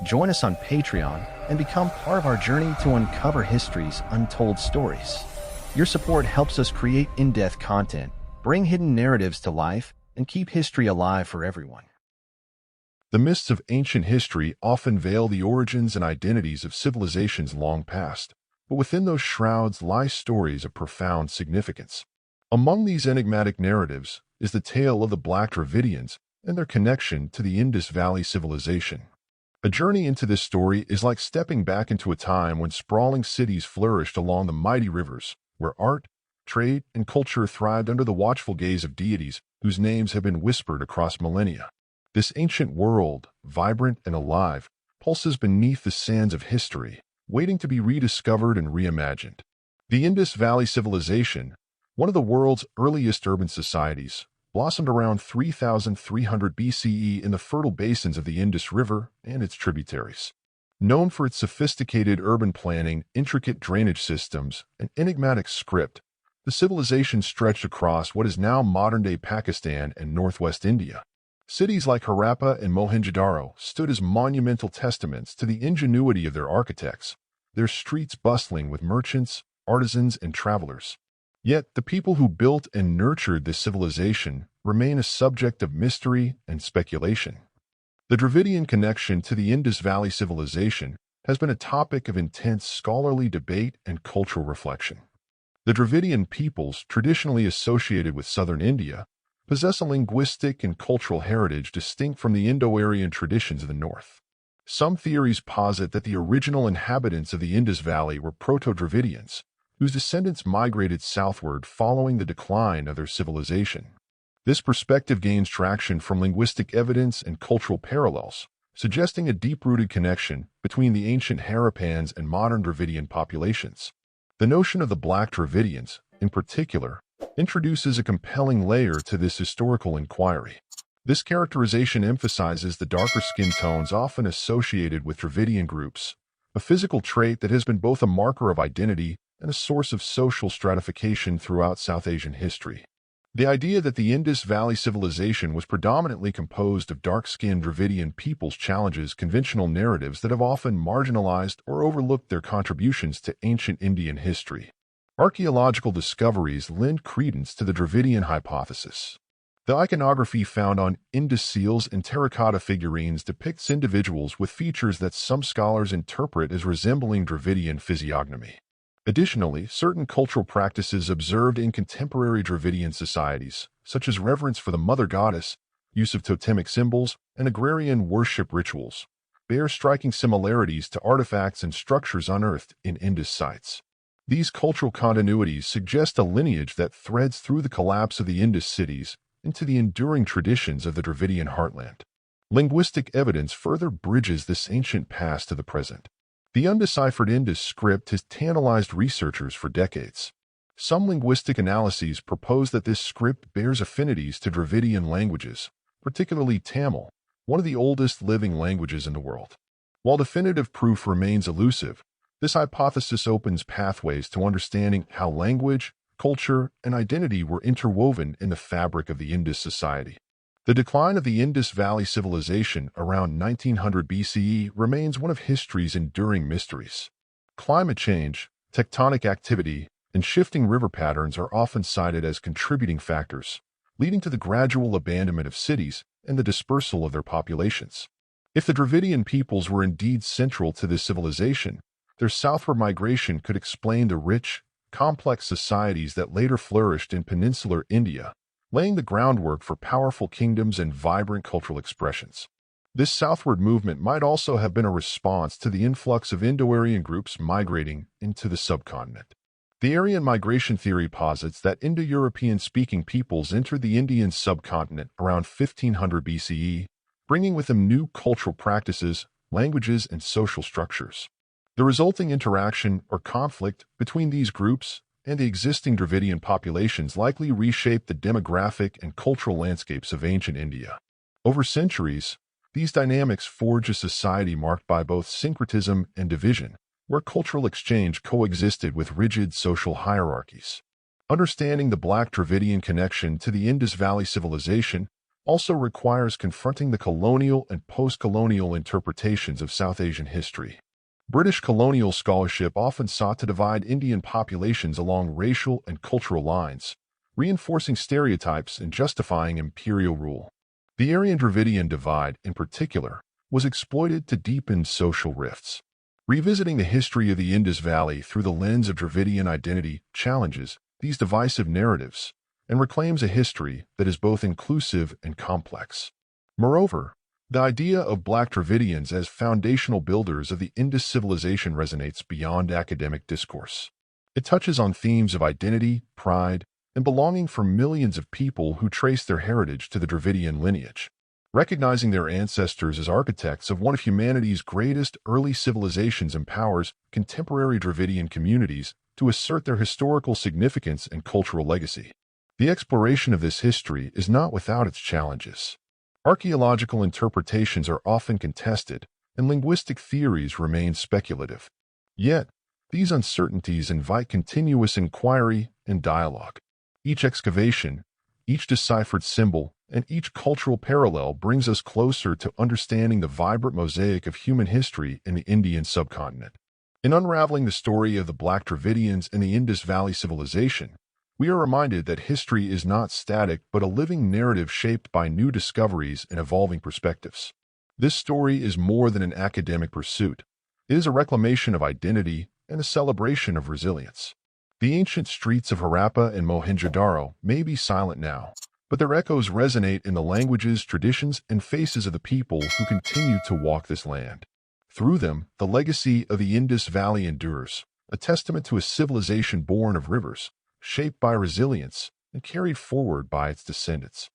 Join us on Patreon and become part of our journey to uncover history's untold stories. Your support helps us create in-depth content, bring hidden narratives to life, and keep history alive for everyone. The mists of ancient history often veil the origins and identities of civilizations long past, but within those shrouds lie stories of profound significance. Among these enigmatic narratives is the tale of the Black Dravidians and their connection to the Indus Valley civilization. A journey into this story is like stepping back into a time when sprawling cities flourished along the mighty rivers, where art, trade, and culture thrived under the watchful gaze of deities whose names have been whispered across millennia. This ancient world, vibrant and alive, pulses beneath the sands of history, waiting to be rediscovered and reimagined. The Indus Valley civilization, one of the world's earliest urban societies, blossomed around 3,300 BCE in the fertile basins of the Indus River and its tributaries. Known for its sophisticated urban planning, intricate drainage systems, and enigmatic script, the civilization stretched across what is now modern-day Pakistan and northwest India. Cities like Harappa and Mohenjo-daro stood as monumental testaments to the ingenuity of their architects, their streets bustling with merchants, artisans, and travelers. Yet, the people who built and nurtured this civilization remain a subject of mystery and speculation. The Dravidian connection to the Indus Valley civilization has been a topic of intense scholarly debate and cultural reflection. The Dravidian peoples, traditionally associated with southern India, possess a linguistic and cultural heritage distinct from the Indo-Aryan traditions of the north. Some theories posit that the original inhabitants of the Indus Valley were Proto-Dravidians, whose descendants migrated southward following the decline of their civilization. This perspective gains traction from linguistic evidence and cultural parallels, suggesting a deep-rooted connection between the ancient Harappans and modern Dravidian populations. The notion of the Black Dravidians, in particular, introduces a compelling layer to this historical inquiry. This characterization emphasizes the darker skin tones often associated with Dravidian groups, a physical trait that has been both a marker of identity and a source of social stratification throughout South Asian history. The idea that the Indus Valley civilization was predominantly composed of dark-skinned Dravidian peoples challenges conventional narratives that have often marginalized or overlooked their contributions to ancient Indian history. Archaeological discoveries lend credence to the Dravidian hypothesis. The iconography found on Indus seals and terracotta figurines depicts individuals with features that some scholars interpret as resembling Dravidian physiognomy. Additionally, certain cultural practices observed in contemporary Dravidian societies, such as reverence for the mother goddess, use of totemic symbols, and agrarian worship rituals, bear striking similarities to artifacts and structures unearthed in Indus sites. These cultural continuities suggest a lineage that threads through the collapse of the Indus cities into the enduring traditions of the Dravidian heartland. Linguistic evidence further bridges this ancient past to the present. The undeciphered Indus script has tantalized researchers for decades. Some linguistic analyses propose that this script bears affinities to Dravidian languages, particularly Tamil, one of the oldest living languages in the world. While definitive proof remains elusive, this hypothesis opens pathways to understanding how language, culture, and identity were interwoven in the fabric of the Indus society. The decline of the Indus Valley civilization around 1900 BCE remains one of history's enduring mysteries. Climate change, tectonic activity, and shifting river patterns are often cited as contributing factors, leading to the gradual abandonment of cities and the dispersal of their populations. If the Dravidian peoples were indeed central to this civilization, their southward migration could explain the rich, complex societies that later flourished in peninsular India, laying the groundwork for powerful kingdoms and vibrant cultural expressions. This southward movement might also have been a response to the influx of Indo-Aryan groups migrating into the subcontinent. The Aryan migration theory posits that Indo-European-speaking peoples entered the Indian subcontinent around 1500 BCE, bringing with them new cultural practices, languages, and social structures. The resulting interaction or conflict between these groups and the existing Dravidian populations likely reshaped the demographic and cultural landscapes of ancient India. Over centuries, these dynamics forged a society marked by both syncretism and division, where cultural exchange coexisted with rigid social hierarchies. Understanding the Black Dravidian connection to the Indus Valley civilization also requires confronting the colonial and post-colonial interpretations of South Asian history. British colonial scholarship often sought to divide Indian populations along racial and cultural lines, reinforcing stereotypes and justifying imperial rule. The Aryan-Dravidian divide, in particular, was exploited to deepen social rifts. Revisiting the history of the Indus Valley through the lens of Dravidian identity challenges these divisive narratives and reclaims a history that is both inclusive and complex. Moreover, the idea of Black Dravidians as foundational builders of the Indus civilization resonates beyond academic discourse. It touches on themes of identity, pride, and belonging for millions of people who trace their heritage to the Dravidian lineage. Recognizing their ancestors as architects of one of humanity's greatest early civilizations empowers contemporary Dravidian communities to assert their historical significance and cultural legacy. The exploration of this history is not without its challenges. Archaeological interpretations are often contested, and linguistic theories remain speculative. Yet, these uncertainties invite continuous inquiry and dialogue. Each excavation, each deciphered symbol, and each cultural parallel brings us closer to understanding the vibrant mosaic of human history in the Indian subcontinent. In unraveling the story of the Black Dravidians and the Indus Valley civilization, we are reminded that history is not static but a living narrative shaped by new discoveries and evolving perspectives. This story is more than an academic pursuit. It is a reclamation of identity and a celebration of resilience. The ancient streets of Harappa and Mohenjo-daro may be silent now, but their echoes resonate in the languages, traditions, and faces of the people who continue to walk this land. Through them, the legacy of the Indus Valley endures, a testament to a civilization born of rivers, shaped by resilience, and carried forward by its descendants.